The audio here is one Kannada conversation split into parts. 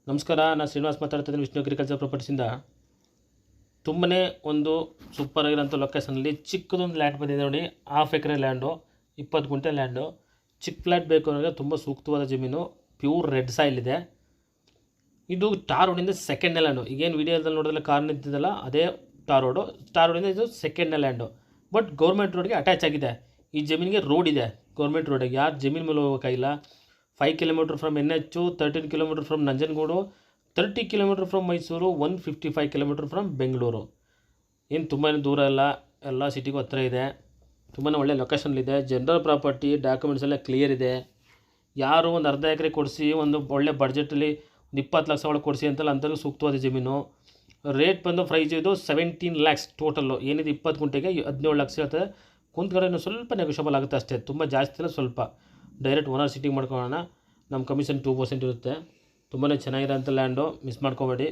ನಮಸ್ಕಾರ, ನಾನು ಶ್ರೀನಿವಾಸ್ ಮಾತಾಡ್ತಿದ್ದೀನಿ ವಿಷ್ಣು ಅಗ್ರಿಕಲ್ಚರ್ ಪ್ರಾಪರ್ಟೀಸಿಂದ. ತುಂಬನೇ ಒಂದು ಸೂಪರ್ ಆಗಿರೋಂಥ ಲೊಕೇಶನಲ್ಲಿ ಚಿಕ್ಕದೊಂದು ಲ್ಯಾಂಡ್ ಬಂದಿದೆ ನೋಡಿ. 1/2 ಎಕರೆ ಲ್ಯಾಂಡು, 20 ಗುಂಟೆ ಲ್ಯಾಂಡು. ಚಿಕ್ಕ ಫ್ಲ್ಯಾಟ್ ಬೇಕು ಅನ್ನೋರಿಗೆ ತುಂಬ ಸೂಕ್ತವಾದ ಜಮೀನು. ಪ್ಯೂರ್ ರೆಡ್ ಸಾಯಿಲ್ ಇದೆ. ಇದು ಟಾರ್ ರೋಡಿಂದ ಸೆಕೆಂಡ್ನೇ ಲ್ಯಾಂಡು. ಈಗೇನು ವಿಡಿಯೋದಲ್ಲಿ ನೋಡಿದ್ರೆ ಕಾರ್ ನಿಂತಿದ್ದಲ್ಲ, ಅದೇ ಟಾರ್ ರೋಡು. ಟಾರ್ ರೋಡಿಂದ ಇದು ಸೆಕೆಂಡ್ನೇ ಲ್ಯಾಂಡು. ಬಟ್ ಗೌರ್ಮೆಂಟ್ ರೋಡ್ಗೆ ಅಟ್ಯಾಚ್ ಆಗಿದೆ. ಈ ಜಮೀನಿಗೆ ರೋಡ್ ಇದೆ, ಗೌರ್ಮೆಂಟ್ ರೋಡಿಗೆ. ಯಾರು ಜಮೀನು ಮೇಲೆ ಹೋಗೋಕ್ಕಾಗಿಲ್ಲ. 5 kilometre from NH, 13 kilometre from Nanjangud, 30 kilometre from Mysuru, 155 kilometre from Bengaluru. ಏನು ತುಂಬಾ ದೂರ ಇಲ್ಲ, ಎಲ್ಲ ಸಿಟಿಗೂ ಹತ್ತಿರ ಇದೆ. ತುಂಬಾ ಒಳ್ಳೆ ಲೊಕೇಶನ್ಲಿದೆ. ಜನರಲ್ ಪ್ರಾಪರ್ಟಿ, ಡಾಕ್ಯುಮೆಂಟ್ಸ್ ಎಲ್ಲ ಕ್ಲಿಯರ್ ಇದೆ. ಯಾರು ಒಂದು ಅರ್ಧ ಎಕರೆ ಕೊಡಿಸಿ ಒಂದು ಒಳ್ಳೆ ಬಡ್ಜೆಟಲ್ಲಿ ಒಂದು 20 ಲಕ್ಷ ಒಳಗೆ ಕೊಡಿಸಿ ಅಂತಲ್ಲ, ಅಂಥವ್ರಿಗೆ ಸೂಕ್ತವಾದ ಜಮೀನು. ರೇಟ್ ಬಂದು ಪ್ರೈಸ್ ಇದು 17 ಲ್ಯಾಕ್ಸ್ ಟೋಟಲ್ಲು. ಏನಿದೆ 20 ಗುಂಟೆಗೆ 17 ಲಕ್ಷ ಇರ್ತದೆ. ಕುಂತ್ಗಡೆ ಸ್ವಲ್ಪ ನೆಗೋಷಿಯಬಲ್ ಆಗುತ್ತೆ ಅಷ್ಟೇ, ತುಂಬ ಜಾಸ್ತಿ ಇಲ್ಲ, ಸ್ವಲ್ಪ. ಡೈರೆಕ್ಟ್ ಓನರ್ ಸಿಟ್ಟಿಂಗ್ ಮಾಡ್ಕೊಳ್ಳೋಣ. ನಮ್ಮ ಕಮಿಷನ್ 2% ಇರುತ್ತೆ. ತುಂಬಾ ಚೆನ್ನಾಗಿರೋಂಥ ಲ್ಯಾಂಡು, ಮಿಸ್ ಮಾಡ್ಕೊಬೇಡಿ.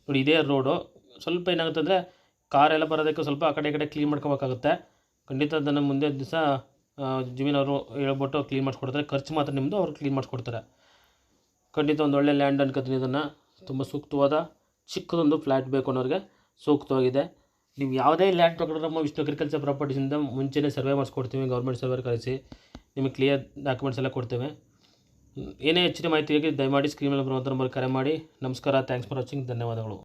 ನೋಡಿ, ಇದೇ ರೋಡು. ಸ್ವಲ್ಪ ಏನಾಗುತ್ತೆ ಅಂದರೆ ಕಾರೆಲ್ಲ ಬರೋದಕ್ಕೆ ಸ್ವಲ್ಪ ಆ ಕಡೆ ಈ ಕಡೆ ಕ್ಲೀನ್ ಮಾಡ್ಕೋಬೇಕಾಗುತ್ತೆ. ಖಂಡಿತ ಅದನ್ನು ಮುಂದೆ ದಿವಸ ಜಮೀನವರು ಹೇಳ್ಬಿಟ್ಟು ಕ್ಲೀನ್ ಮಾಡಿಸ್ಕೊಡ್ತಾರೆ. ಖರ್ಚು ಮಾತ್ರ ನಿಮ್ಮದು, ಅವ್ರು ಕ್ಲೀನ್ ಮಾಡಿಸ್ಕೊಡ್ತಾರೆ. ಖಂಡಿತ ಒಂದು ಒಳ್ಳೆ ಲ್ಯಾಂಡ್ ಅನ್ಕೋತೀನಿ. ಇದನ್ನು ತುಂಬ ಸೂಕ್ತವಾದ ಚಿಕ್ಕದೊಂದು ಫ್ಲ್ಯಾಟ್ ಬೇಕು ಅನ್ನೋರಿಗೆ ಸೂಕ್ತವಾಗಿದೆ. ನೀವು ಯಾವುದೇ ಲ್ಯಾಂಡ್ ತೊಗೊಂಡ್ರೆ ನಮ್ಮ ವಿಷ್ಣು ಅಗ್ರಿಕಲ್ಚರ್ ಪ್ರಾಪರ್ಟೀಸಿಂದ ಮುಂಚೆನೇ ಸರ್ವೆ ಮಾಡಿಸ್ಕೊಡ್ತೀವಿ. ಗೌರ್ಮೆಂಟ್ ಸರ್ವೆ ಕಳಿಸಿ ನಿಮಗೆ ಕ್ಲಿಯರ್ ಡಾಕ್ಯುಮೆಂಟ್ಸ್ ಎಲ್ಲ ಕೊಡ್ತೇವೆ. ಏನೇ ಹೆಚ್ಚಿನ ಮಾಹಿತಿಗೆ ದಯಮಾಡಿ ಸ್ಕ್ರೀನ್ ಮೇಲೆ ಬರುವಂಥ ನಂಬರ್ ಕರೆ ಮಾಡಿ. ನಮಸ್ಕಾರ, ಥ್ಯಾಂಕ್ಸ್ ಫಾರ್ ವಾಚಿಂಗ್, ಧನ್ಯವಾದಗಳು.